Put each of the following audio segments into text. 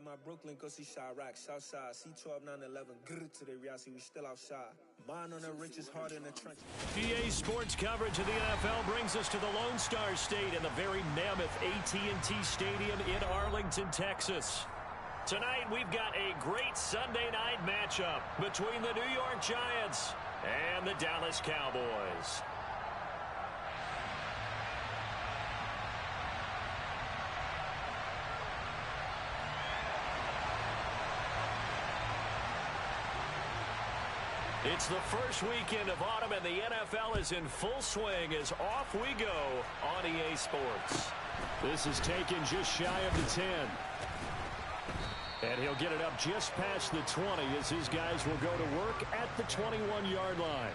at my Brooklyn, go see Chirac, Southside, C12, 911, grrr to the reality, we still outside. Mine on the richest, heart in the trench. EA Sports coverage of the NFL brings us to the Lone Star State in the very mammoth AT&T Stadium in Arlington, Texas. Tonight, we've got a great Sunday night matchup between the New York Giants and the Dallas Cowboys. It's the first weekend of autumn, and the NFL is in full swing as off we go on EA Sports. This is taken just shy of the 10. And he'll get it up just past the 20 as his guys will go to work at the 21-yard line.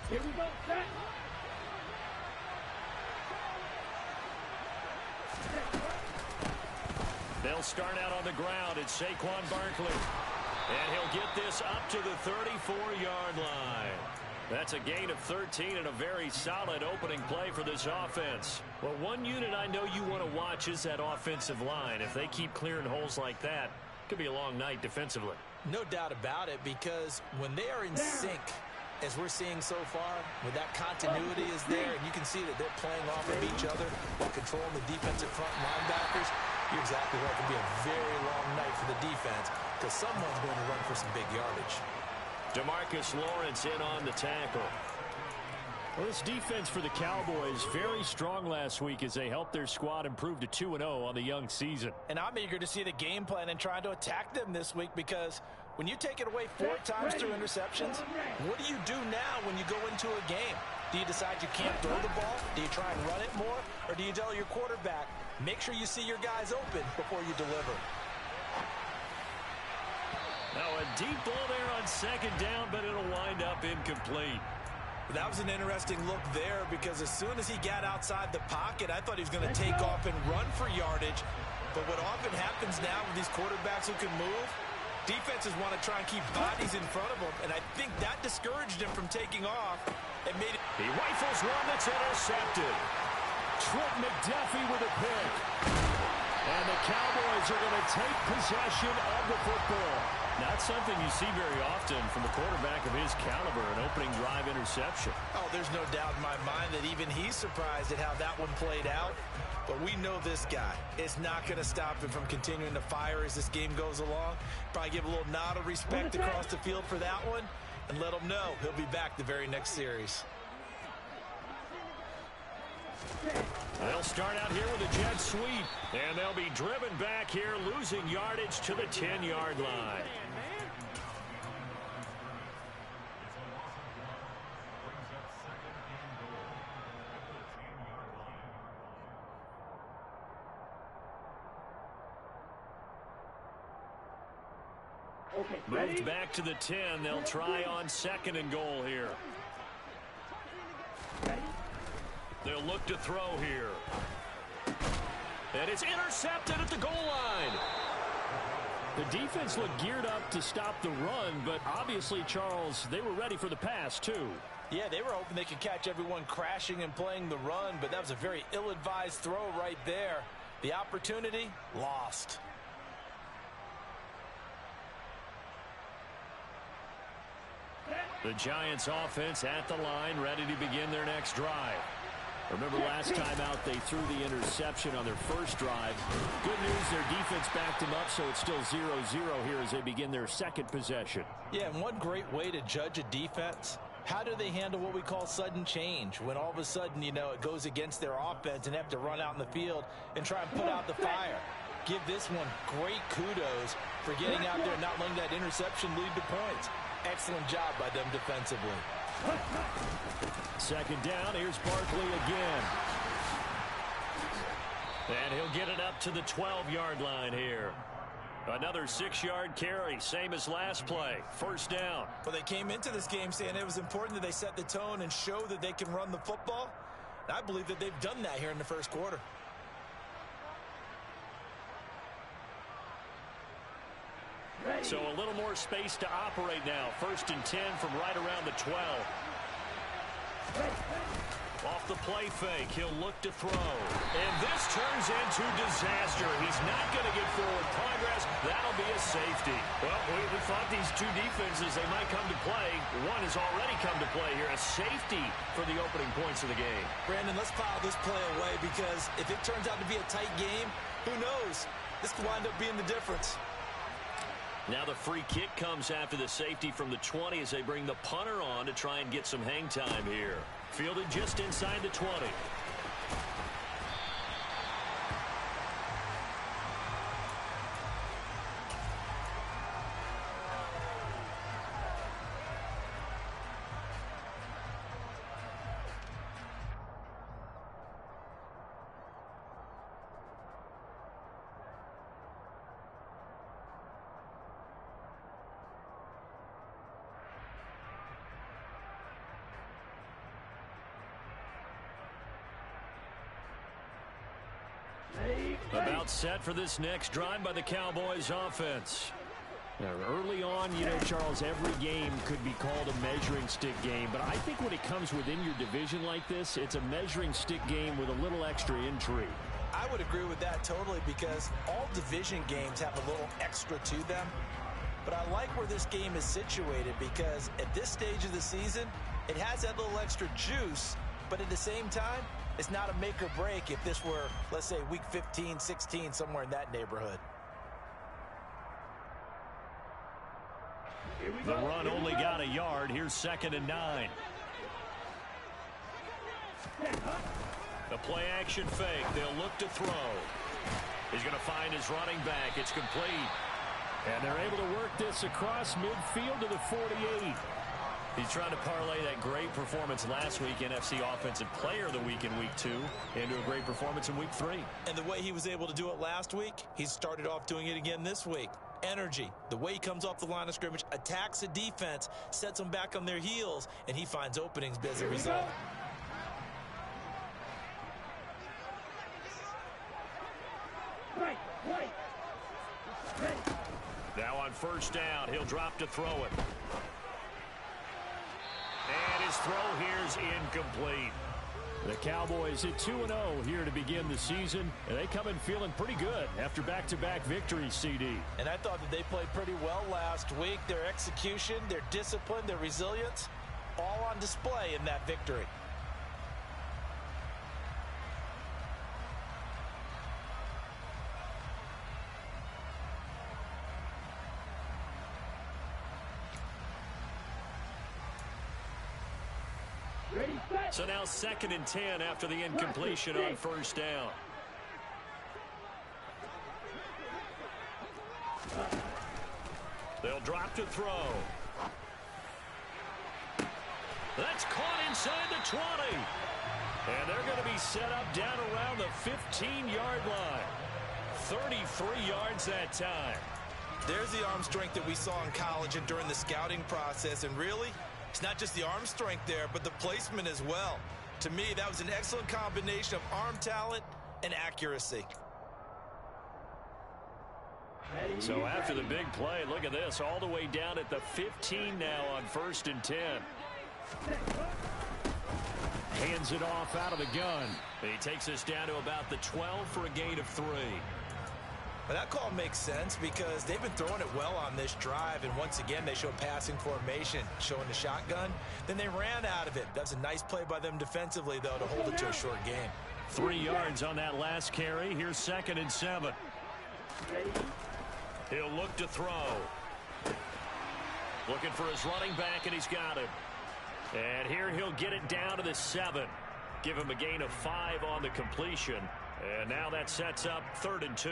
Here we go, set. They'll start out on the ground. It's Saquon Barkley. And he'll get this up to the 34-yard line. That's a gain of 13 and a very solid opening play for this offense. Well, one unit I know you want to watch is that offensive line. If they keep clearing holes like that, it could be a long night defensively. No doubt about it, because when they are in sync, as we're seeing so far, when that continuity is there, and you can see that they're playing off of each other while controlling the defensive front linebackers, you're exactly right. It can be a very long night for the defense because someone's going to run for some big yardage. DeMarcus Lawrence in on the tackle. Well, this defense for the Cowboys very strong last week as they helped their squad improve to 2-0 on the young season. And I'm eager to see the game plan and trying to attack them this week, because when you take it away 4 times through interceptions, what do you do now when you go into a game? Do you decide you can't throw the ball? Do you try and run it more? Or do you tell your quarterback, make sure you see your guys open before you deliver? Now a deep ball there on second down, but it'll wind up incomplete. That was an interesting look there, because as soon as he got outside the pocket, I thought he was going to take off and run for yardage. But what often happens now with these quarterbacks who can move, defenses want to try and keep bodies in front of them, and I think that discouraged him from taking off. And made it. He rifles one that's intercepted. Trent McDuffie with a pick. And the Cowboys are going to take possession of the football. Not something you see very often from a quarterback of his caliber, an opening drive interception. Oh, there's no doubt in my mind that even he's surprised at how that one played out. But we know this guy is not going to stop him from continuing to fire as this game goes along. Probably give a little nod of respect across the field for that one, and let him know he'll be back the very next series. They'll start out here with a jet sweep, and they'll be driven back here, losing yardage to the 10-yard line. Moved back to the 10. They'll try on second and goal here. They'll look to throw here. And it's intercepted at the goal line. The defense looked geared up to stop the run, but obviously, Charles, they were ready for the pass, too. Yeah, they were hoping they could catch everyone crashing and playing the run, but that was a very ill-advised throw right there. The opportunity, lost. The Giants offense at the line, ready to begin their next drive. Remember last time out they threw the interception on their first drive. Good news, their defense backed them up, so it's still 0-0 here as they begin their second possession. Yeah, and one great way to judge a defense, how do they handle what we call sudden change? When all of a sudden, you know, it goes against their offense and they have to run out in the field and try and put out the fire. give this one great kudos for getting out there and not letting that interception lead to points. Excellent job by them defensively. Second down, here's Barkley again. And he'll get it up to the 12-yard line here. Another 6-yard carry, same as last play. First down. Well, they came into this game saying it was important that they set the tone and show that they can run the football. And I believe that they've done that here in the first quarter. So a little more space to operate now. First and 10 from right around the 12. Off the play fake, he'll look to throw. And this turns into disaster. He's not going to get forward progress. That'll be a safety. Well, we thought these two defenses, they might come to play. One has already come to play here. A safety for the opening points of the game. Brandon, let's file this play away because if it turns out to be a tight game, who knows? This could wind up being the difference. Now the free kick comes after the safety from the 20 as they bring the punter on to try and get some hang time here. Fielded just inside the 20. About set for this next drive by the Cowboys offense. Now, early on, Charles, every game could be called a measuring stick game, but I think when it comes within your division like this, it's a measuring stick game with a little extra intrigue. I would agree with that totally because all division games have a little extra to them. But I like where this game is situated because at this stage of the season, it has that little extra juice, but at the same time, it's not a make or break if this were, let's say, week 15, 16, somewhere in that neighborhood. The run only got a yard. Here's 2nd and 9. The play action fake. They'll look to throw. He's going to find his running back. It's complete. And they're able to work this across midfield to the 48. He's trying to parlay that great performance last week, NFC Offensive Player of the Week in Week 2, into a great performance in Week 3. And the way he was able to do it last week, he started off doing it again this week. Energy, the way he comes off the line of scrimmage, attacks the defense, sets them back on their heels, and he finds openings as a result. Now on first down, he'll drop to throw it. And his throw here is incomplete. The Cowboys at 2-0 here to begin the season, and they come in feeling pretty good after back-to-back victories, CD. And I thought that they played pretty well last week. Their execution, their discipline, their resilience, all on display in that victory. So now 2nd and 10 after the incompletion on first down. They'll drop to throw. That's caught inside the 20. And they're going to be set up down around the 15-yard line. 33 yards that time. There's the arm strength that we saw in college and during the scouting process. And really, it's not just the arm strength there, but the placement as well. To me, that was an excellent combination of arm talent and accuracy. So after the big play, look at this, all the way down at the 15 now on 1st and 10. Hands it off out of the gun. He takes us down to about the 12 for a gain of 3. But that call makes sense because they've been throwing it well on this drive, and once again they show passing formation, showing the shotgun. Then they ran out of it. That's a nice play by them defensively, though, to hold it to a short game. 3 yards on that last carry. Here's 2nd and 7. He'll look to throw. Looking for his running back, and he's got it. And here he'll get it down to the 7. Give him a gain of 5 on the completion. And now that sets up 3rd and 2.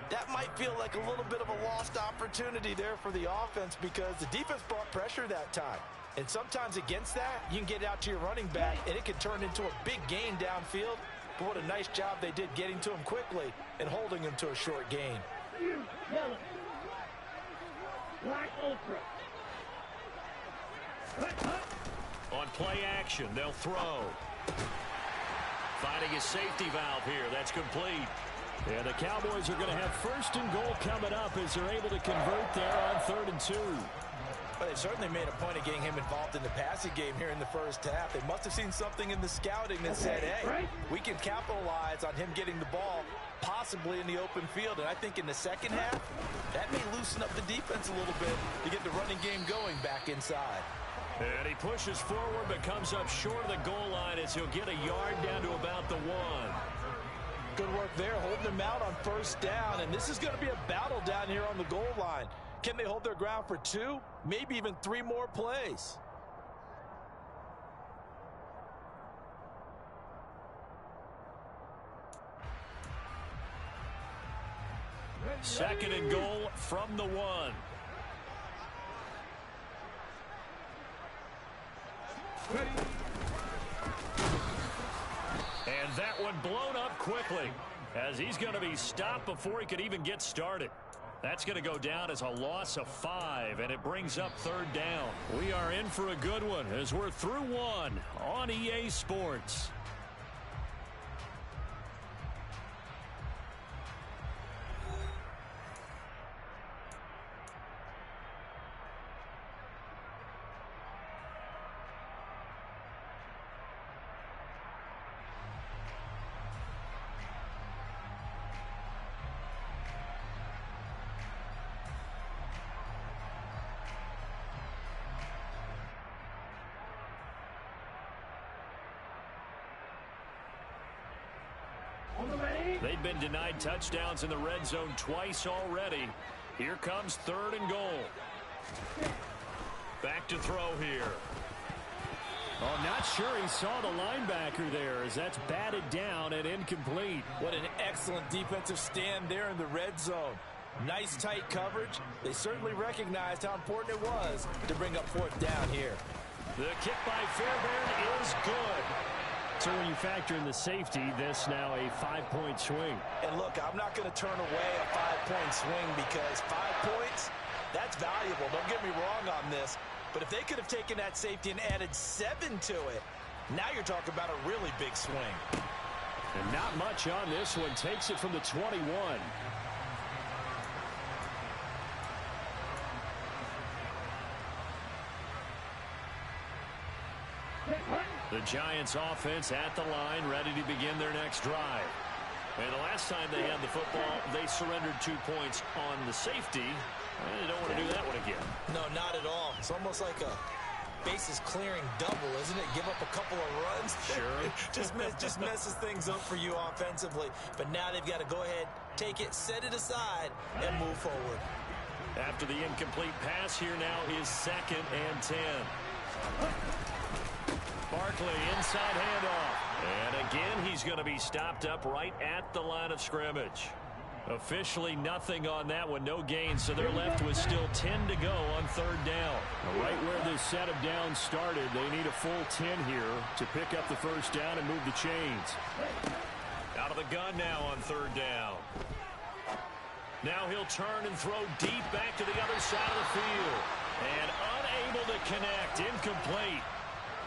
That might feel like a little bit of a lost opportunity there for the offense because the defense brought pressure that time. And sometimes against that, you can get out to your running back, and it can turn into a big gain downfield. But what a nice job they did getting to him quickly and holding him to a short gain. Black Ultra. On play action, they'll throw. Finding a safety valve here. That's complete. And the Cowboys are going to have 1st and goal coming up as they're able to convert there on 3rd and 2. But they certainly made a point of getting him involved in the passing game here in the first half. They must have seen something in the scouting that said, hey, we can capitalize on him getting the ball possibly in the open field. And I think in the second half, that may loosen up the defense a little bit to get the running game going back inside. And he pushes forward but comes up short of the goal line as he'll get a yard down to about the 1. Good work there, holding them out on 1st down. And this is going to be a battle down here on the goal line. Can they hold their ground for 2, maybe even 3 more plays? Second and goal from the 1. And that one blown up quickly as he's going to be stopped before he could even get started. That's going to go down as a loss of 5, and it brings up 3rd down. We are in for a good one as we're through 1 on EA Sports. They've been denied touchdowns in the red zone twice already. Here comes 3rd and goal. Back to throw here. Oh, not sure he saw the linebacker there as that's batted down and incomplete. What an excellent defensive stand there in the red zone. Nice tight coverage. They certainly recognized how important it was to bring up 4th down here. The kick by Fairbairn is good. So when you factor in the safety, this now a 5-point swing. And look, I'm not going to turn away a 5-point swing because 5 points, that's valuable. Don't get me wrong on this. But if they could have taken that safety and added 7 to it, now you're talking about a really big swing. And not much on this one. Takes it from the 21. The Giants offense at the line, ready to begin their next drive. And the last time they had the football, they surrendered 2 points on the safety. They don't want to do that one again. No, not at all. It's almost like a bases clearing double, isn't it? Give up a couple of runs. Sure. just messes things up for you offensively. But now they've got to go ahead, take it, set it aside, and move forward. After the incomplete pass, here now is 2nd and 10. Barkley, inside handoff. And again, he's going to be stopped up right at the line of scrimmage. Officially nothing on that one, no gain, so they're left with still 10 to go on 3rd down. Right where this set of downs started, they need a full 10 here to pick up the 1st down and move the chains. Out of the gun now on 3rd down. Now he'll turn and throw deep back to the other side of the field. And unable to connect, incomplete.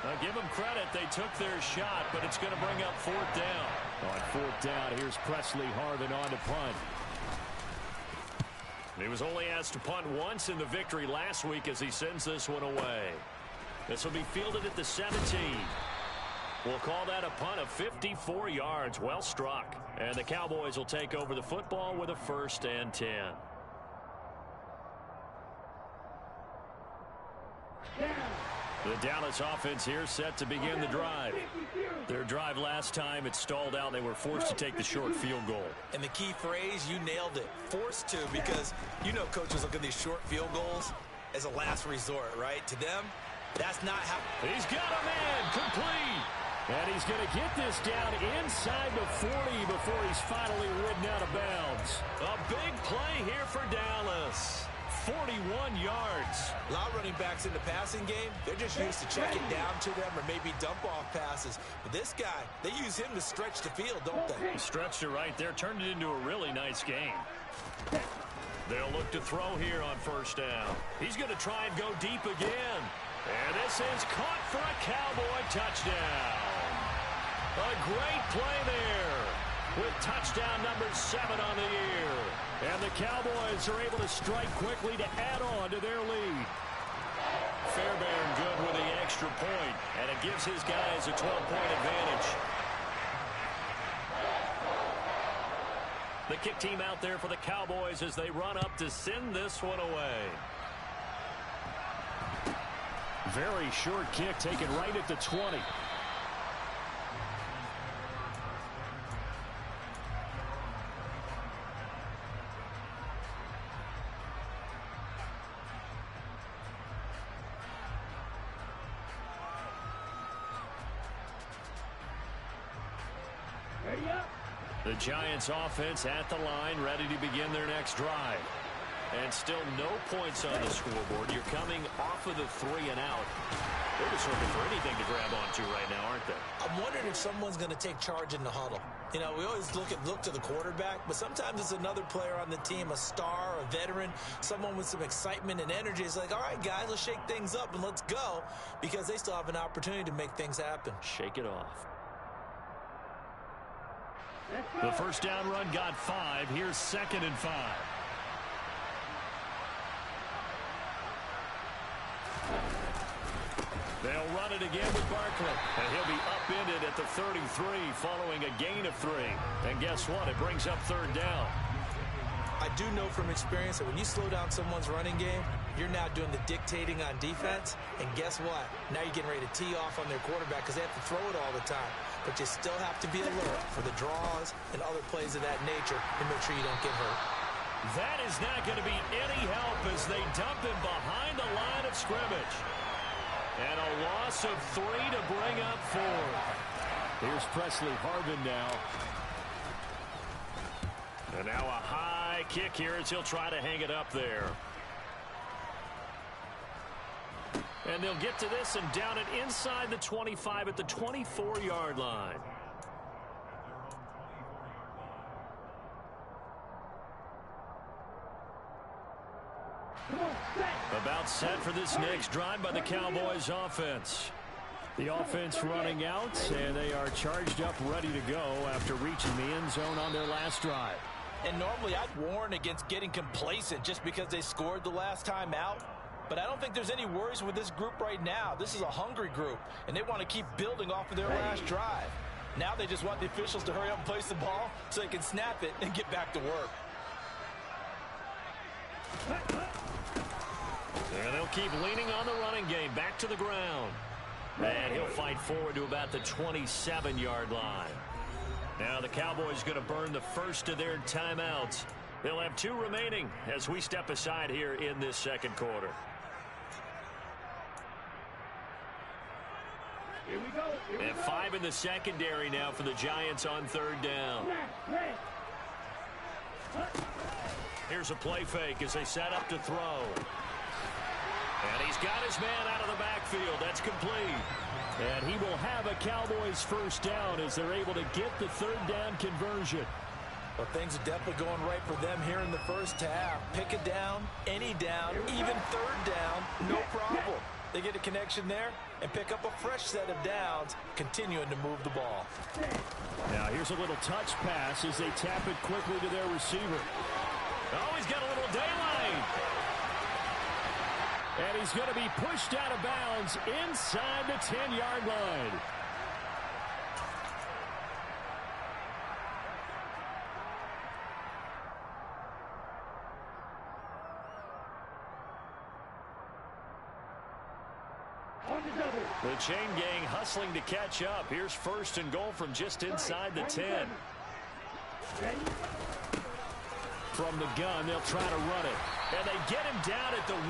Now give them credit, they took their shot, but it's going to bring up 4th down. On 4th down, here's Presley Harvin on to punt. He was only asked to punt once in the victory last week as he sends this one away. This will be fielded at the 17. We'll call that a punt of 54 yards. Well struck. And the Cowboys will take over the football with a 1st and 10. The Dallas offense here set to begin the drive. Their drive last time, it stalled out. They were forced to take the short field goal. And the key phrase, you nailed it. Forced to, because you know coaches look at these short field goals as a last resort, right? To them, that's not how. He's got a man complete. And he's going to get this down inside the 40 before he's finally ridden out of bounds. A big play here for Dallas. 41 yards. A lot of running backs in the passing game, they're just used to check it down to them or maybe dump-off passes. But this guy, they use him to stretch the field, don't they? Stretched it right there, turned it into a really nice game. They'll look to throw here on first down. He's going to try and go deep again. And this is caught for a Cowboy touchdown. A great play there with touchdown number 7 on the year. And the Cowboys are able to strike quickly to add on to their lead. Fairbairn good with the extra point, and it gives his guys a 12-point advantage. The kick team out there for the Cowboys as they run up to send this one away. Very short kick taken right at the 20. The Giants offense at the line, ready to begin their next drive. And still no points on the scoreboard. You're coming off of the 3 and out. They're just looking for anything to grab onto right now, aren't they? I'm wondering if someone's going to take charge in the huddle. You know, we always look to the quarterback, but sometimes it's another player on the team, a star, a veteran, someone with some excitement and energy. It's like, all right, guys, let's shake things up and let's go, because they still have an opportunity to make things happen. Shake it off. The first down run got 5. Here's 2nd and 5. They'll run it again with Barkley. And he'll be upended at the 33 following a gain of 3. And guess what? It brings up 3rd down. I do know from experience that when you slow down someone's running game, you're now doing the dictating on defense. And guess what? Now you're getting ready to tee off on their quarterback because they have to throw it all the time. But you still have to be alert for the draws and other plays of that nature to make sure you don't get hurt. That is not going to be any help as they dump him behind the line of scrimmage. And a loss of 3 to bring up 4. Here's Presley Harvin now. And now a high kick here as he'll try to hang it up there. And they'll get to this and down it inside the 25 at the 24-yard line. About set for this next drive by the Cowboys offense. The offense running out, and they are charged up, ready to go after reaching the end zone on their last drive. And normally I'd warn against getting complacent just because they scored the last time out. But I don't think there's any worries with this group right now. This is a hungry group, and they want to keep building off of their last drive. Now they just want the officials to hurry up and place the ball so they can snap it and get back to work. And they'll keep leaning on the running game. Back to the ground. And he'll fight forward to about the 27-yard line. Now the Cowboys going to burn the first of their timeouts. They'll have 2 remaining as we step aside here in this second quarter. Here we go. And 5 in the secondary now for the Giants on 3rd down. Here's a play fake as they set up to throw. And he's got his man out of the backfield. That's complete. And he will have a Cowboys first down as they're able to get the 3rd down conversion. Well, things are definitely going right for them here in the first half. Pick a down, any down, even 3rd down, no problem. They get a connection there and pick up a fresh set of downs, continuing to move the ball. Now here's a little touch pass as they tap it quickly to their receiver. Oh, he's got a little daylight. And he's going to be pushed out of bounds inside the 10-yard line. The chain gang hustling to catch up. Here's 1st and goal from just inside the 10. From the gun, they'll try to run it. And they get him down at the 1.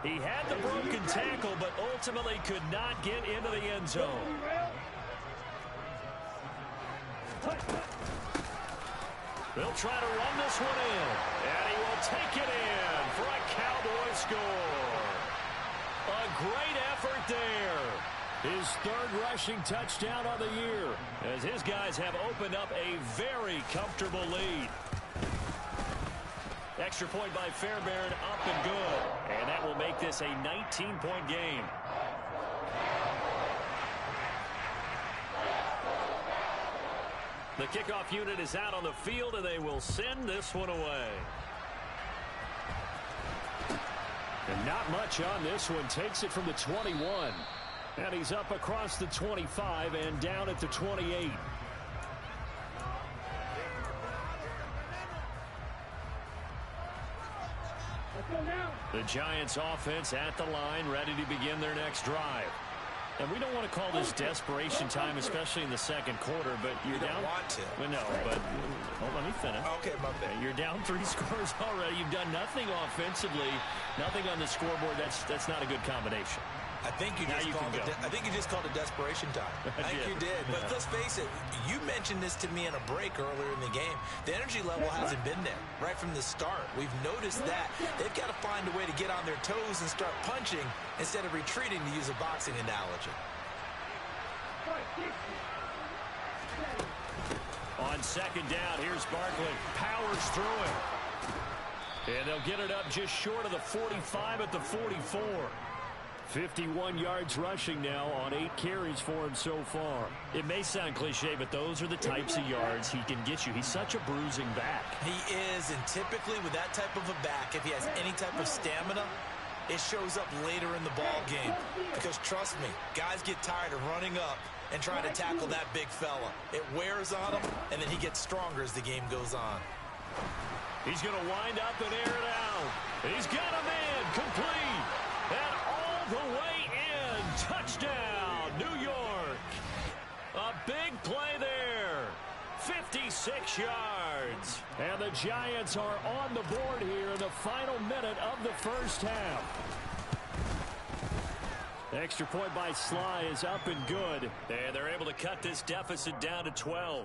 He had the broken tackle, but ultimately could not get into the end zone. They'll try to run this one in, and he will take it in for a Cowboy score. A great effort there. His third rushing touchdown on the year, as his guys have opened up a very comfortable lead. Extra point by Fairbairn, up and good. And that will make this a 19-point game. The kickoff unit is out on the field, and they will send this one away. And not much on this one. Takes it from the 21. And he's up across the 25 and down at the 28. The Giants offense at the line, ready to begin their next drive. And we don't want to call this desperation time, especially in the second quarter, but you're down. Want to. Well, no, but let me finish. Okay, my bad. You're down 3 scores already. You've done nothing offensively, nothing on the scoreboard. That's not a good combination. I think you just called it desperation time. I think you did. But let's face it, you mentioned this to me in a break earlier in the game. The energy level hasn't been there right from the start. We've noticed that. They've got to find a way to get on their toes and start punching instead of retreating, to use a boxing analogy. On second down, here's Barkley. Powers through it. And they'll get it up just short of the 45 at the 44. 51 yards rushing now on 8 carries for him so far. It may sound cliche, but those are the types of yards he can get you. He's such a bruising back. He is, and typically with that type of a back, if he has any type of stamina, it shows up later in the ball game. Because trust me, guys get tired of running up and trying to tackle that big fella. It wears on him, and then he gets stronger as the game goes on. He's going to wind up and air it out. He's got a man complete. And all the way in. Touchdown, New York. A big play there. 56 yards. And the Giants are on the board here in the final minute of the first half. Extra point by Sly is up and good. And they're able to cut this deficit down to 12.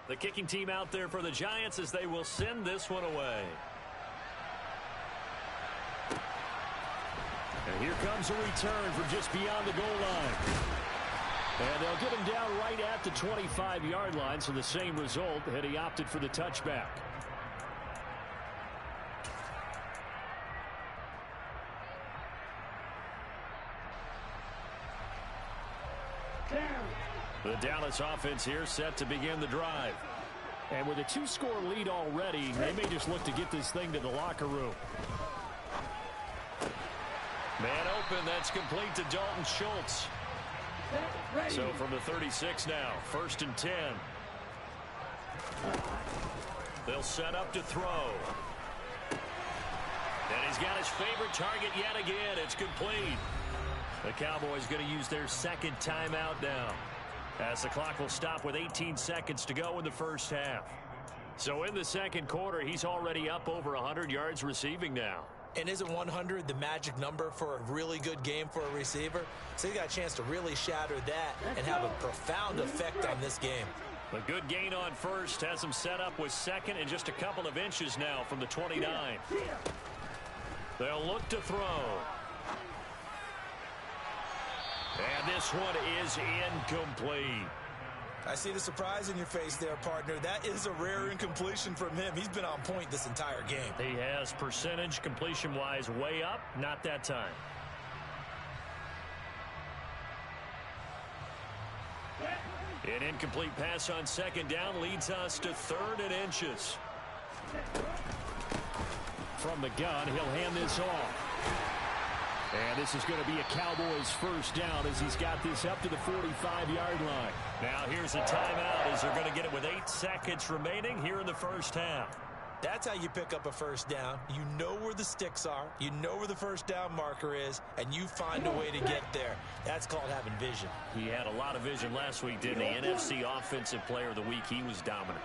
The kicking team out there for the Giants as they will send this one away. And here comes a return from just beyond the goal line. And they'll get him down right at the 25-yard line, so the same result, and he opted for the touchback. The Dallas offense here set to begin the drive. And with a 2-score lead already, they may just look to get this thing to the locker room. Man open, that's complete to Dalton Schultz. So from the 36 now, 1st and 10. They'll set up to throw. And he's got his favorite target yet again. It's complete. The Cowboys going to use their second timeout now, as the clock will stop with 18 seconds to go in the first half. So in the second quarter, he's already up over 100 yards receiving now. And isn't 100 the magic number for a really good game for a receiver? So he got a chance to really shatter that and have a profound effect on this game. A good gain on first has him set up with second and just a couple of inches now from the 29. They'll look to throw. And this one is incomplete. I see the surprise in your face there, partner. That is a rare incompletion from him. He's been on point this entire game. He has percentage completion-wise way up. Not that time. An incomplete pass on second down leads us to 3rd and inches. From the gun, he'll hand this off. And this is going to be a Cowboys first down as he's got this up to the 45-yard line. Now here's a timeout as they're going to get it with 8 seconds remaining here in the first half. That's how you pick up a first down. You know where the sticks are. You know where the first down marker is, and you find a way to get there. That's called having vision. He had a lot of vision last week, didn't he? NFC Offensive Player of the Week. He was dominant.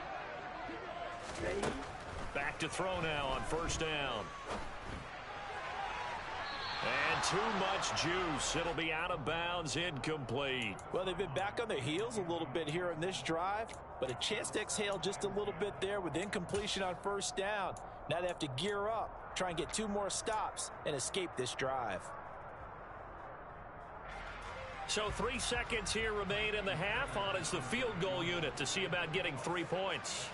Back to throw now on first down. too much juice. It'll be out of bounds, incomplete. Well, they've been back on their heels a little bit here in this drive, but a chance to exhale just a little bit there with incompletion on first down. Now they have to gear up, try and get 2 more stops, and escape this drive. So 3 seconds here remain in the half. On is the field goal unit to see about getting 3 points.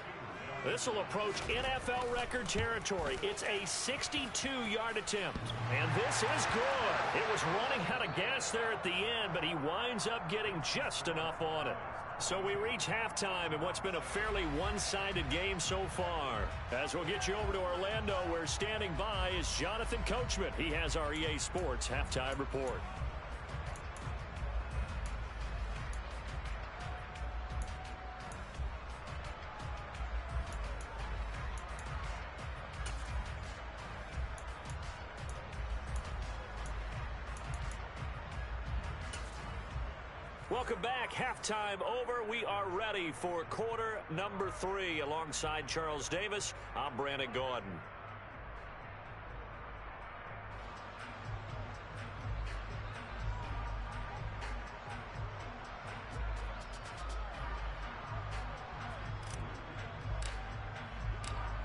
This will approach NFL record territory. It's a 62-yard attempt. And this is good. It was running out of gas there at the end, but he winds up getting just enough on it. So we reach halftime in what's been a fairly one-sided game so far. As we'll get you over to Orlando, where standing by is Jonathan Coachman. He has our EA Sports halftime report. Welcome back. Halftime over. We are ready for quarter number 3. Alongside Charles Davis, I'm Brandon Gordon.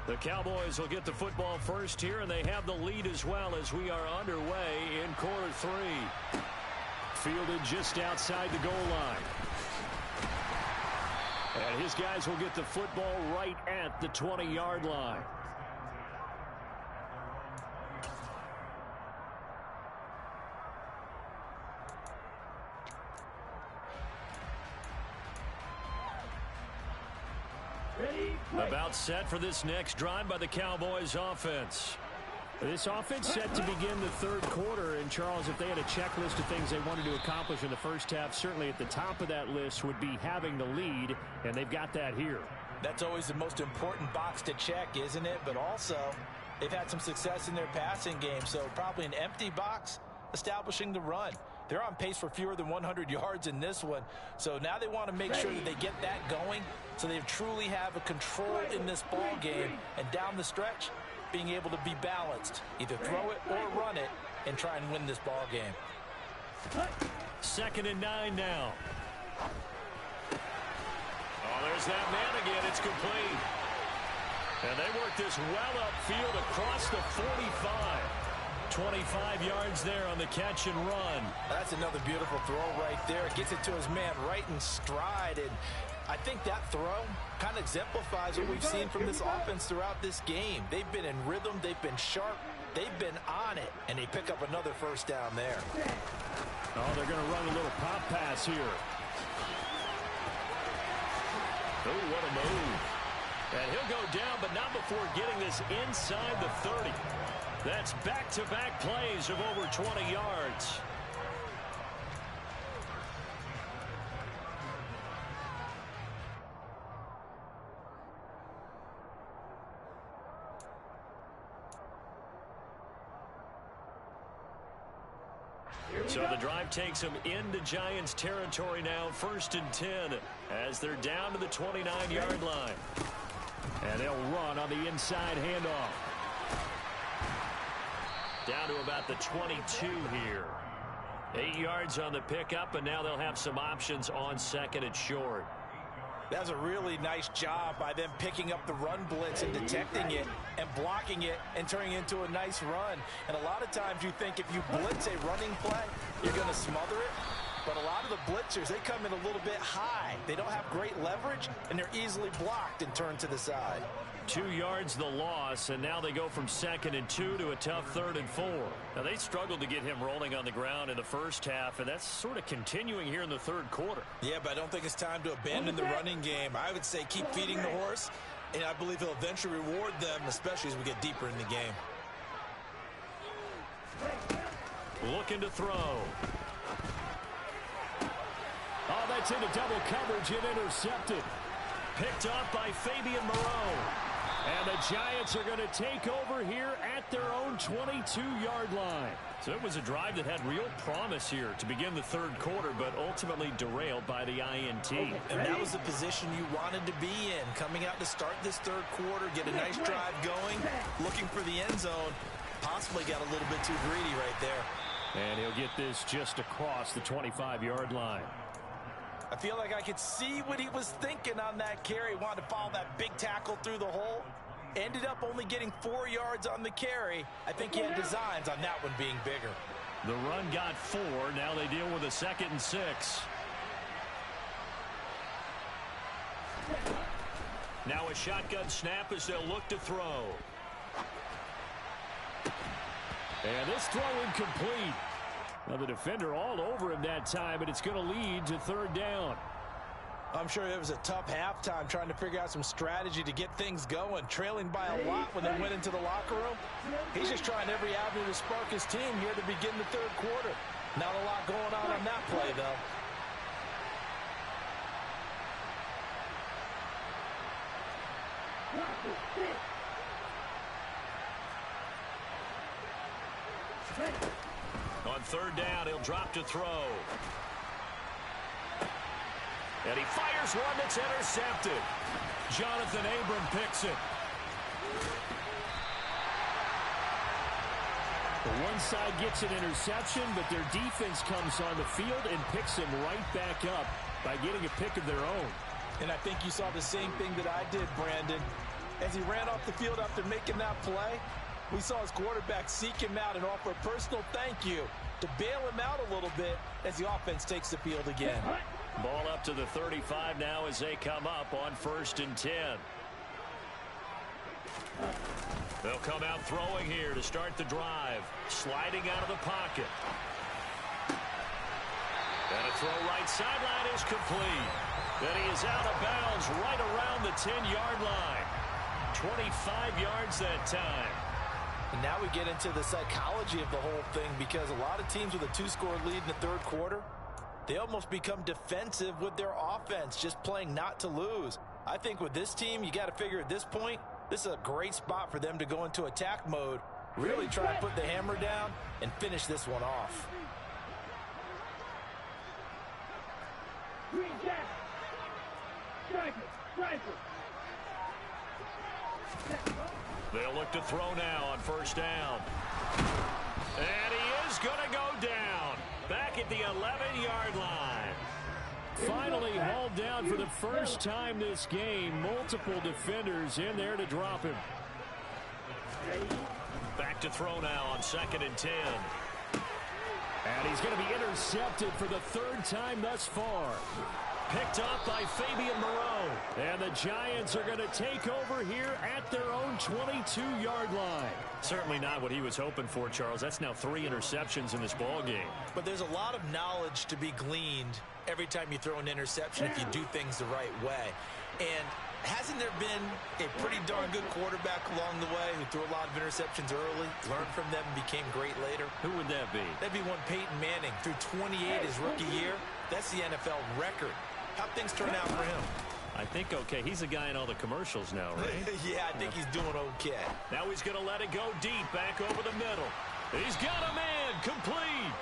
The Cowboys will get the football first here, and they have the lead as well as we are underway in quarter 3. Fielded just outside the goal line. And his guys will get the football right at the 20-yard line. About set for this next drive by the Cowboys offense. This offense set to begin the third quarter. And, Charles, if they had a checklist of things they wanted to accomplish in the first half, certainly at the top of that list would be having the lead, and they've got that here. That's always the most important box to check, isn't it? But also, they've had some success in their passing game, so probably an empty box establishing the run. They're on pace for fewer than 100 yards in this one, so now they want to make sure that they get that going so they truly have a control in this ball game, and down the stretch, being able to be balanced, either throw it or run it, and try and win this ball game. 2nd and 9 now. Oh, there's that man again. It's complete. And they work this well upfield across the 45. 25 yards there on the catch and run. That's another beautiful throw right there. It gets it to his man right in stride, and I think that throw kind of exemplifies what we've seen from this offense throughout this game. They've been in rhythm, they've been sharp, they've been on it, and they pick up another first down there. Oh, they're going to run a little pop pass here. Oh, what a move. And he'll go down, but not before getting this inside the 30. That's back-to-back plays of over 20 yards. So the drive takes them into Giants territory now, 1st and 10, as they're down to the 29-yard line. And they'll run on the inside handoff. Down to about the 22 here. 8 yards on the pickup, and now they'll have some options on 2nd and short. That's a really nice job by them picking up the run blitz and detecting it and blocking it and turning it into a nice run. And a lot of times you think if you blitz a running play, you're going to smother it. But a lot of the blitzers, they come in a little bit high. They don't have great leverage, and they're easily blocked and turned to the side. 2 yards the loss, and now they go from 2nd and 2 to a tough 3rd and 4. Now, they struggled to get him rolling on the ground in the first half, and that's sort of continuing here in the third quarter. Yeah, but I don't think it's time to abandon the running game. I would say keep feeding the horse, and I believe he'll eventually reward them, especially as we get deeper in the game. Looking to throw. Oh, that's into double coverage and intercepted. Picked up by Fabian Moreau. And the Giants are going to take over here at their own 22-yard line. So it was a drive that had real promise here to begin the third quarter, but ultimately derailed by the INT. And that was the position you wanted to be in, coming out to start this third quarter, get a nice drive going, looking for the end zone. Possibly got a little bit too greedy right there. He'll get this just across the 25-yard line. I feel like I could see what he was thinking on that carry. Wanted to follow that big tackle through the hole. Ended up only getting 4 yards on the carry. I think he had designs on that one being bigger. The run got 4. Now they deal with a 2nd and 6. Now a shotgun snap as they'll look to throw. And this throw incomplete. Now the defender all over him that time, and it's going to lead to 3rd down. I'm sure it was a tough halftime trying to figure out some strategy to get things going, trailing by a lot when they went into the locker room. He's just trying every avenue to spark his team here to begin the 3rd quarter. Not a lot going on that play, though. On 3rd down, he'll drop to throw. And he fires one that's intercepted. Jonathan Abram picks it. The one side gets an interception, but their defense comes on the field and picks him right back up by getting a pick of their own. And I think you saw the same thing that I did, Brandon. As he ran off the field after making that play, we saw his quarterback seek him out and offer a personal thank you to bail him out a little bit as the offense takes the field again. Ball up to the 35 now as they come up on 1st and 10. They'll come out throwing here to start the drive. Sliding out of the pocket. And a throw right sideline is complete. Then he is out of bounds right around the 10-yard line. 25 yards that time. And now we get into the psychology of the whole thing, because a lot of teams with a 2-score lead in the 3rd quarter, they almost become defensive with their offense, just playing not to lose. I think with this team, you got to figure at this point, this is a great spot for them to go into attack mode, really try and put the hammer down and finish this one off. They'll look to throw now on 1st down. And he is going to go down. Back at the 11-yard line. Finally hauled down for the first time this game. Multiple defenders in there to drop him. Back to throw now on 2nd and 10. And he's going to be intercepted for the 3rd time thus far. Picked up by Fabian Moreau. And the Giants are going to take over here at their own 22-yard line. Certainly not what he was hoping for, Charles. That's now 3 interceptions in this ball game. But there's a lot of knowledge to be gleaned every time you throw an interception if you do things the right way. And hasn't there been a pretty darn good quarterback along the way who threw a lot of interceptions early, learned from them, and became great later? Who would that be? That'd be one Peyton Manning. Threw 28 his rookie year. That's the NFL record. How'd things turn out for him? I think okay. He's a guy in all the commercials now, right? Yeah, I think he's doing okay. Now he's going to let it go deep back over the middle. He's got a man complete.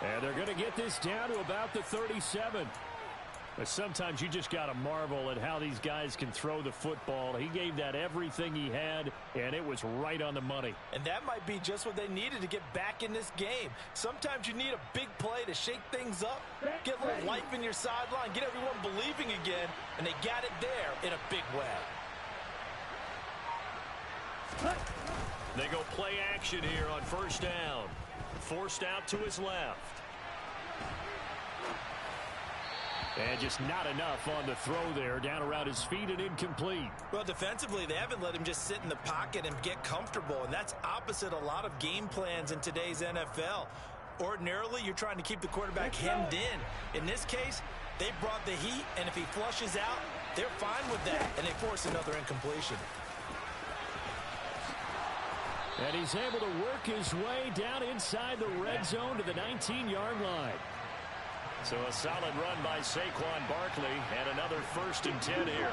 And they're going to get this down to about the 37. But sometimes you just got to marvel at how these guys can throw the football. He gave that everything he had, and it was right on the money. And that might be just what they needed to get back in this game. Sometimes you need a big play to shake things up, get a little life in your sideline, get everyone believing again, and they got it there in a big way. They go play action here on 1st down. Forced out to his left. And just not enough on the throw there. Down around his feet and incomplete. Well, defensively, they haven't let him just sit in the pocket and get comfortable. And that's opposite a lot of game plans in today's NFL. Ordinarily, you're trying to keep the quarterback hemmed in. In this case, they brought the heat, and if he flushes out, they're fine with that. And they force another incompletion. And he's able to work his way down inside the red zone to the 19-yard line. So a solid run by Saquon Barkley, and another 1st and 10 here.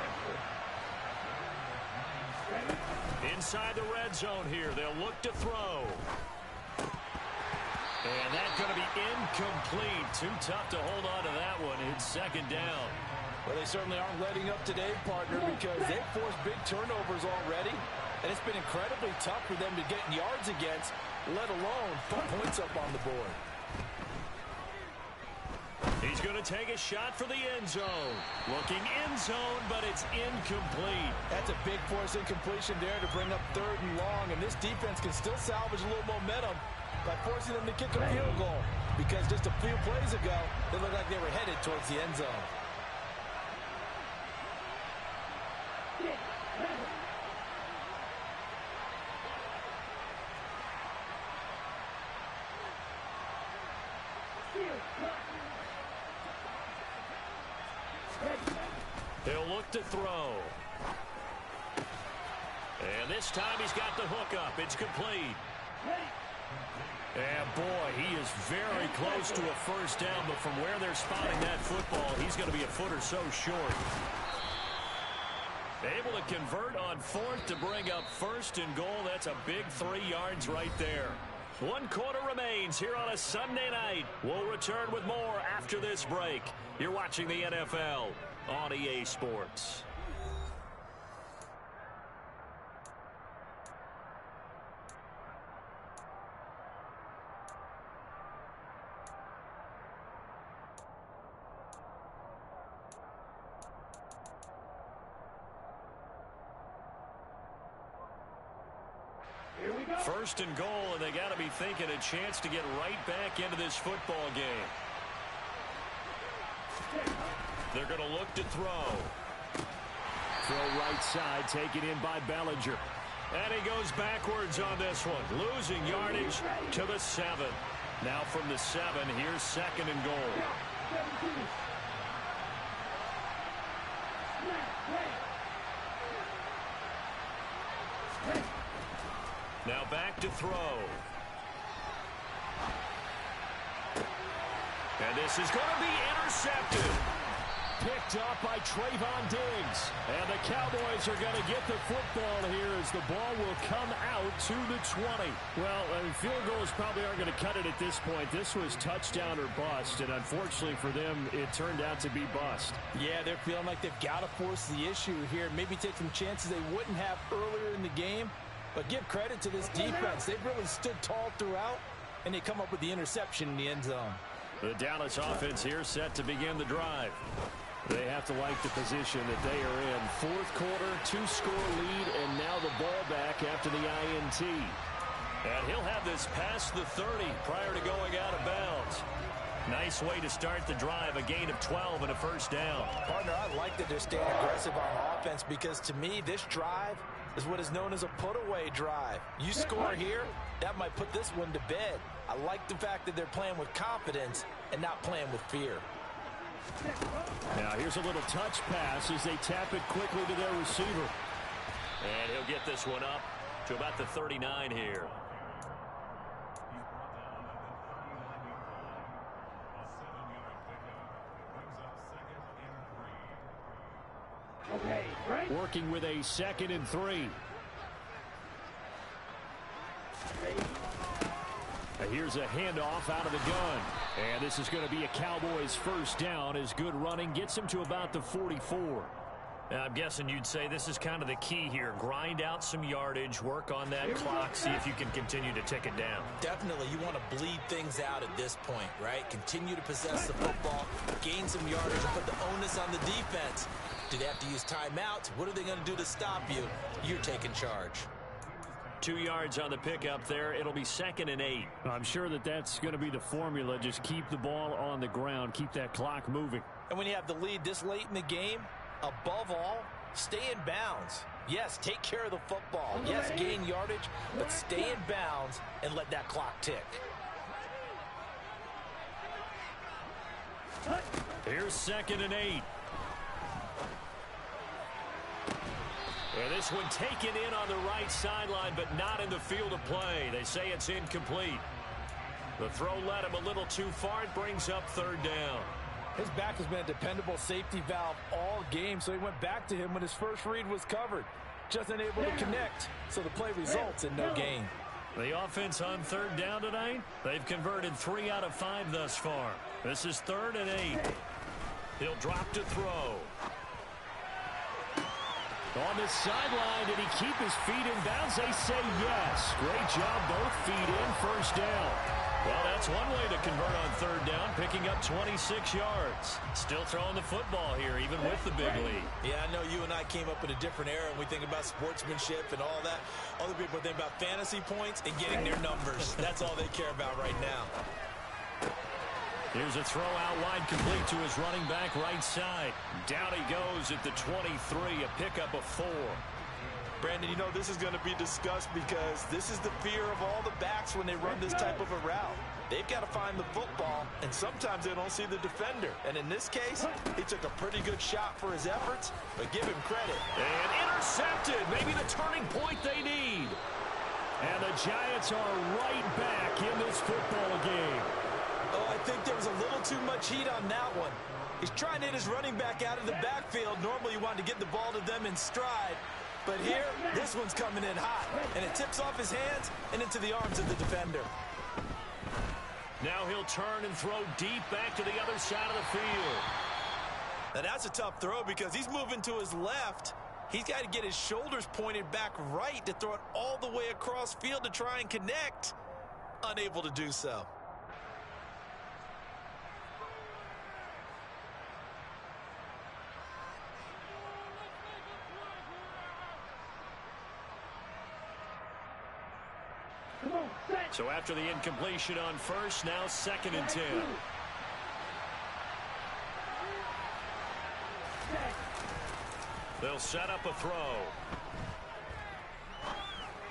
Inside the red zone here, they'll look to throw. And that's going to be incomplete. Too tough to hold on to that one. It's 2nd down. Well, they certainly aren't letting up today, partner, because they've forced big turnovers already. And it's been incredibly tough for them to get yards against, let alone put points up on the board. He's going to take a shot for the end zone. Looking end zone, but it's incomplete. That's a big force incompletion there to bring up 3rd and long, and this defense can still salvage a little momentum by forcing them to kick a field goal, because just a few plays ago, they looked like they were headed towards the end zone. He'll look to throw. And this time he's got the hook up. It's complete. And boy, he is very close to a first down, but from where they're spotting that football, he's going to be a foot or so short. Able to convert on 4th to bring up 1st and goal. That's a big 3 yards right there. 1 quarter remains here on a Sunday night. We'll return with more after this break. You're watching the NFL on EA Sports. First and goal, and they got to be thinking a chance to get right back into this football game. They're going to look to throw. Throw right side, taken in by Bellinger. And he goes backwards on this one, losing yardage to the 7. Now from the 7, here's 2nd and goal. Now back to throw. And this is going to be intercepted. Picked up by Trayvon Diggs. And the Cowboys are going to get the football here as the ball will come out to the 20. Well, field goals probably aren't going to cut it at this point. This was touchdown or bust, and unfortunately for them, it turned out to be bust. Yeah, they're feeling like they've got to force the issue here. Maybe take some chances they wouldn't have earlier in the game. But give credit to this defense. They've really stood tall throughout, and they come up with the interception in the end zone. The Dallas offense here set to begin the drive. They have to like the position that they are in. 4th quarter, 2-score lead, and now the ball back after the INT. And he'll have this past the 30 prior to going out of bounds. Nice way to start the drive, a gain of 12 and a first down. Partner, I like that they're staying aggressive on offense because, to me, this drive is what is known as a put-away drive. You score here, that might put this one to bed. I like the fact that they're playing with confidence and not playing with fear. Now here's a little touch pass as they tap it quickly to their receiver. And he'll get this one up to about the 39 here. Okay, right. Working with a 2nd and 3. Here's a handoff out of the gun. And this is going to be a Cowboys first down as good running gets him to about the 44. Now, I'm guessing you'd say this is kind of the key here. Grind out some yardage, work on that clock, see if you can continue to tick it down. Definitely, you want to bleed things out at this point, right? Continue to possess the football, gain some yardage, and put the onus on the defense. Do they have to use timeouts? What are they going to do to stop you? You're taking charge. 2 yards on the pickup there. It'll be 2nd and 8. I'm sure that that's going to be the formula. Just keep the ball on the ground. Keep that clock moving. And when you have the lead this late in the game, above all, stay in bounds. Yes, take care of the football. Yes, gain yardage, but stay in bounds and let that clock tick. Here's 2nd and 8. And this one taken in on the right sideline, but not in the field of play. They say it's incomplete. The throw led him a little too far. It brings up 3rd down. His back has been a dependable safety valve all game, so he went back to him when his first read was covered. Just unable to connect, so the play results in no gain. The offense on 3rd down tonight, they've converted 3 out of 5 thus far. This is 3rd and 8. He'll drop to throw. On the sideline, did he keep his feet in bounds? They say yes. Great job, both feet in, first down. Well, that's one way to convert on third down, picking up 26 yards. Still throwing the football here, even with the big lead. Yeah, I know you and I came up in a different era, and we think about sportsmanship and all that. Other people think about fantasy points and getting their numbers. That's all they care about right now. Here's a throw out wide, complete to his running back right side. Down he goes at the 23, a pickup of 4. Brandon, you know this is going to be discussed because this is the fear of all the backs when they run this type of a route. They've got to find the football, and sometimes they don't see the defender. And in this case, he took a pretty good shot for his efforts, but give him credit. And intercepted, maybe the turning point they need. And the Giants are right back in this football game. Oh, I think there was a little too much heat on that one. He's trying to hit his running back out of the backfield. Normally you want to get the ball to them in stride. But here, this one's coming in hot. And it tips off his hands and into the arms of the defender. Now he'll turn and throw deep back to the other side of the field. Now that's a tough throw because he's moving to his left. He's got to get his shoulders pointed back right to throw it all the way across field to try and connect. Unable to do so. So after the incompletion on first, now 2nd and 10. They'll set up a throw.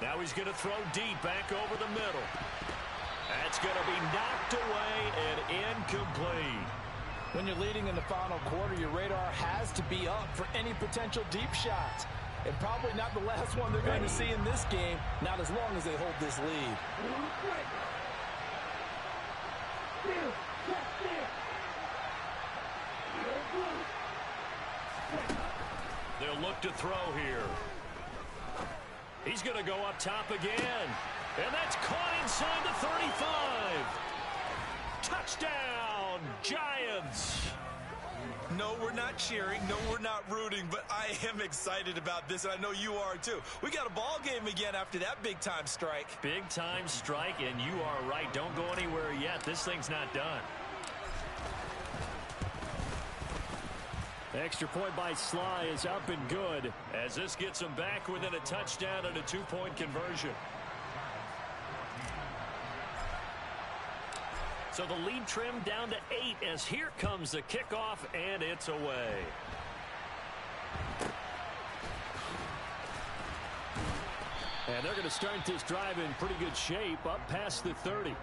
Now he's going to throw deep back over the middle. That's going to be knocked away and incomplete. When you're leading in the final quarter, your radar has to be up for any potential deep shots. And probably not the last one they're going to see in this game, not as long as they hold this lead. They'll look to throw here. He's going to go up top again. And that's caught inside the 35. Touchdown, Giants. No, we're not cheering. No, we're not rooting. But I am excited about this, and I know you are too. We got a ball game again after that big-time strike. Big-time strike, and you are right. Don't go anywhere yet. This thing's not done. Extra point by Sly is up and good as this gets them back within a touchdown and a 2-point conversion. So the lead trimmed down to 8 as here comes the kickoff, and it's away. And they're going to start this drive in pretty good shape up past the 30.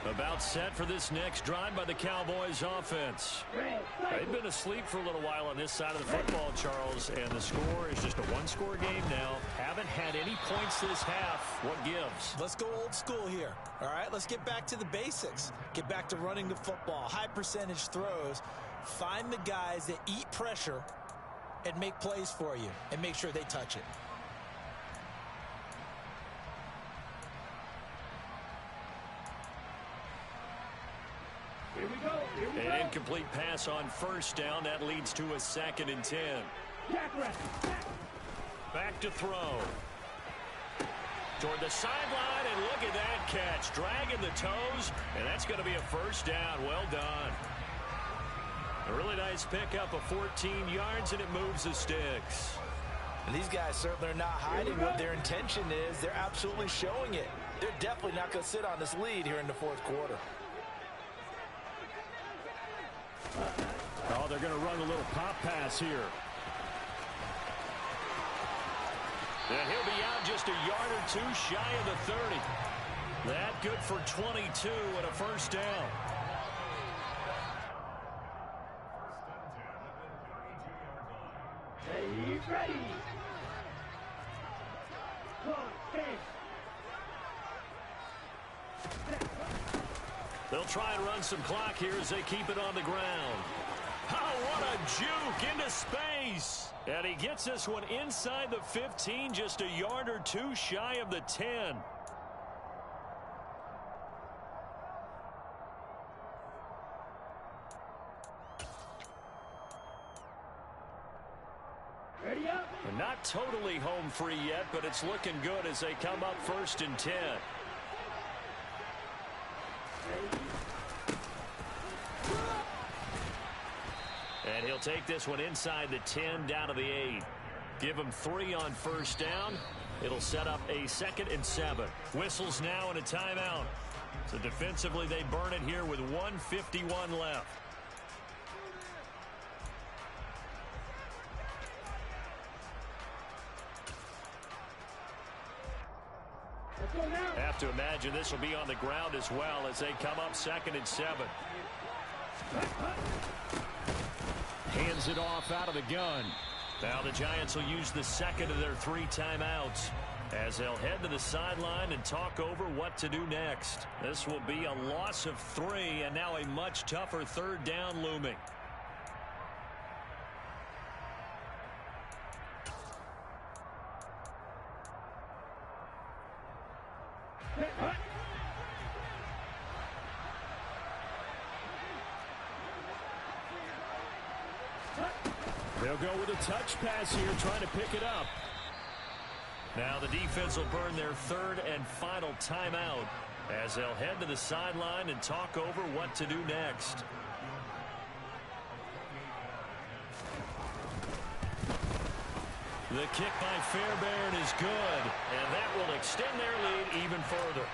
About set for this next drive by the Cowboys offense. They've been asleep for a little while on this side of the football, Charles, and the score is just a one-score game now. Haven't had any points this half. What gives? Let's go old school here. All right, let's get back to the basics. Get back to running the football, high percentage throws. Find the guys that eat pressure and make plays for you and make sure they touch it. An incomplete pass on first down. That leads to a 2nd and 10. Back to throw. Toward the sideline, and look at that catch. Dragging the toes, and that's going to be a first down. Well done. A really nice pickup of 14 yards, and it moves the sticks. And these guys certainly are not hiding what their intention is. They're absolutely showing it. They're definitely not going to sit on this lead here in the fourth quarter. Oh, they're going to run a little pop pass here. And he'll be out just a yard or two shy of the 30. That good for 22 and a first down. Stay ready. They'll try and run some clock here as they keep it on the ground. Oh, what a juke into space. And he gets this one inside the 15, just a yard or two shy of the 10. Ready up. And not totally home free yet, but it's looking good as they come up 1st and 10. And he'll take this one inside the 10 down to the 8. Give him 3 on 1st down. It'll set up a 2nd and 7. Whistles now and a timeout. So defensively they burn it here with 1:51 left. Have to imagine this will be on the ground as well as they come up 2nd and 7. Hands it off out of the gun. Now the Giants will use the 2nd of their 3 timeouts as they'll head to the sideline and talk over what to do next. This will be a loss of 3 and now a much tougher 3rd down looming. They'll go with a touch pass here, trying to pick it up. Now the defense will burn their 3rd and final timeout as they'll head to the sideline and talk over what to do next. The kick by Fairbairn is good, and that will extend their lead even further.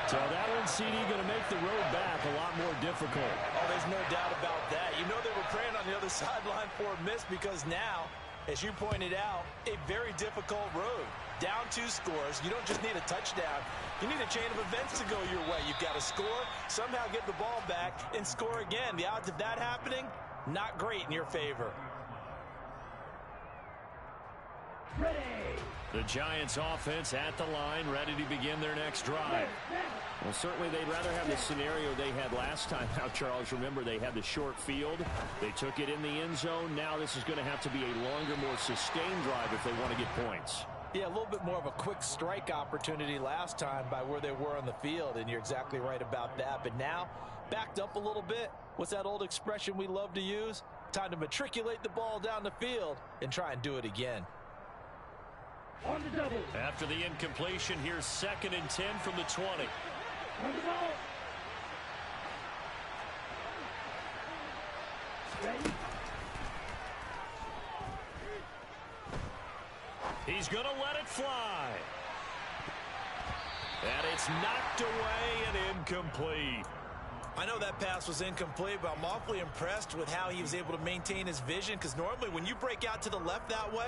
So that one, CD, going to make the road back a lot more difficult. Oh, there's no doubt about that. You know they were praying on the other sideline for a miss because now, as you pointed out, a very difficult road. Down 2 scores. You don't just need a touchdown. You need a chain of events to go your way. You've got to score, somehow get the ball back, and score again. The odds of that happening, not great in your favor. Ready. The Giants offense at the line, ready to begin their next drive. Well, certainly they'd rather have the scenario they had last time out, Charles. Remember, they had the short field. They took it in the end zone. Now this is going to have to be a longer, more sustained drive if they want to get points. Yeah, a little bit more of a quick strike opportunity last time by where they were on the field, and you're exactly right about that. But now, backed up a little bit. What's that old expression we love to use? Time to matriculate the ball down the field and try and do it again. On the double. After the incompletion, here's 2nd and 10 from the 20. On the ball. Ready. He's going to let it fly. And it's knocked away and incomplete. I know that pass was incomplete, but I'm awfully impressed with how he was able to maintain his vision, because normally when you break out to the left that way,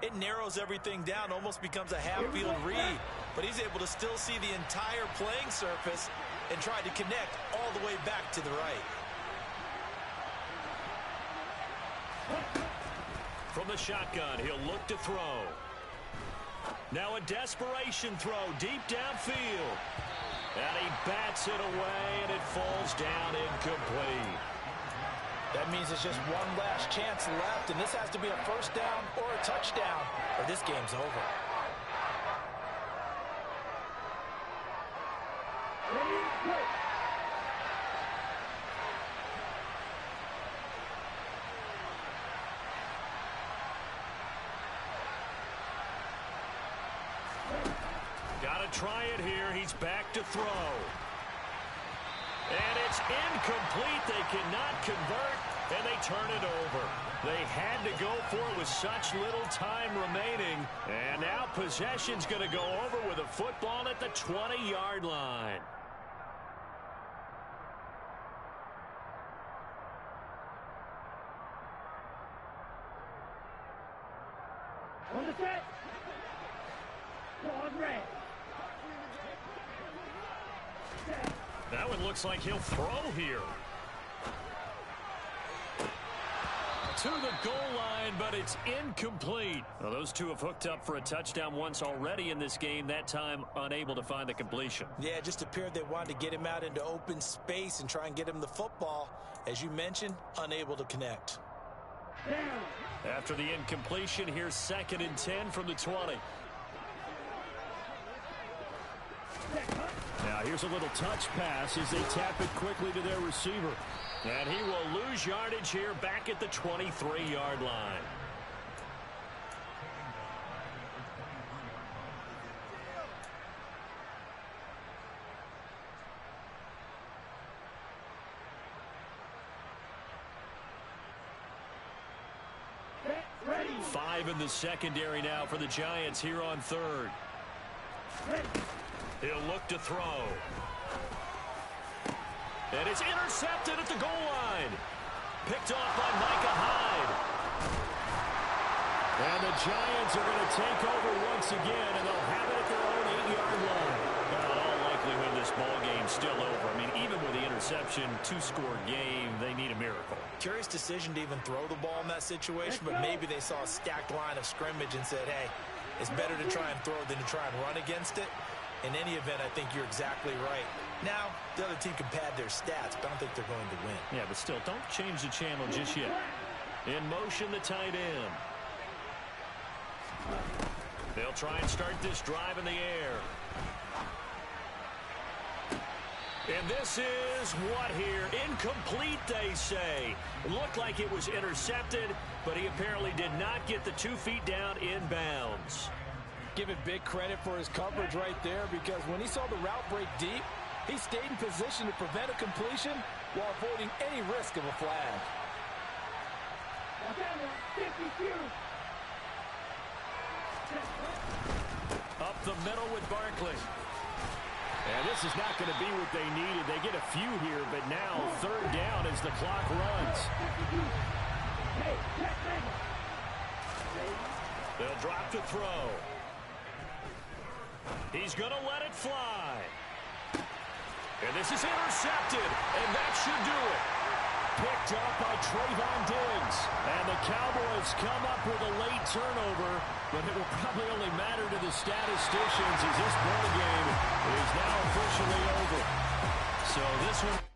it narrows everything down, almost becomes a half-field read. But he's able to still see the entire playing surface and try to connect all the way back to the right. From the shotgun, he'll look to throw. Now a desperation throw deep downfield. And he bats it away, and it falls down incomplete. That means it's just one last chance left, and this has to be a 1st down or a touchdown, or this game's over. Ready, go. Got to try it here. He's back to throw. And it's incomplete. They cannot convert, and they turn it over. They had to go for it with such little time remaining. And now possession's going to go over with a football at the 20-yard line. On the set. Pause red. That one looks like he'll throw here. to the goal line, but it's incomplete. Well, those two have hooked up for a touchdown once already in this game, that time unable to find the completion. Yeah, it just appeared they wanted to get him out into open space and try and get him the football. As you mentioned, unable to connect. After the incompletion, here's 2nd and 10 from the 20. Now here's a little touch pass as they tap it quickly to their receiver. And he will lose yardage here back at the 23-yard line. Ready. 5 in the secondary now for the Giants here on 3rd. He'll look to throw. And it's intercepted at the goal line. Picked off by Micah Hyde. And the Giants are going to take over once again, and they'll have it at their own 8-yard line. Well, in all likelihood, this ball game's still over. I mean, even with the interception, 2-score game, they need a miracle. Curious decision to even throw the ball in that situation, but maybe they saw a stacked line of scrimmage and said, hey, it's better to try and throw than to try and run against it. In any event, I think you're exactly right. Now, the other team can pad their stats, but I don't think they're going to win. Yeah, but still, don't change the channel just yet. In motion, the tight end. They'll try and start this drive in the air. And this is what here? Incomplete, they say. Looked like it was intercepted, but he apparently did not get the 2 feet down inbounds. Give it big credit for his coverage right there, because when he saw the route break deep, he stayed in position to prevent a completion while avoiding any risk of a flag. Up the middle with Barkley. And this is not going to be what they needed. They get a few here, but now 3rd down as the clock runs. They'll drop to throw. He's going to let it fly. And this is intercepted, and that should do it. Picked up by Trayvon Diggs. And the Cowboys come up with a late turnover, but it will probably only matter to the statisticians as this ball game is now officially over. So this one...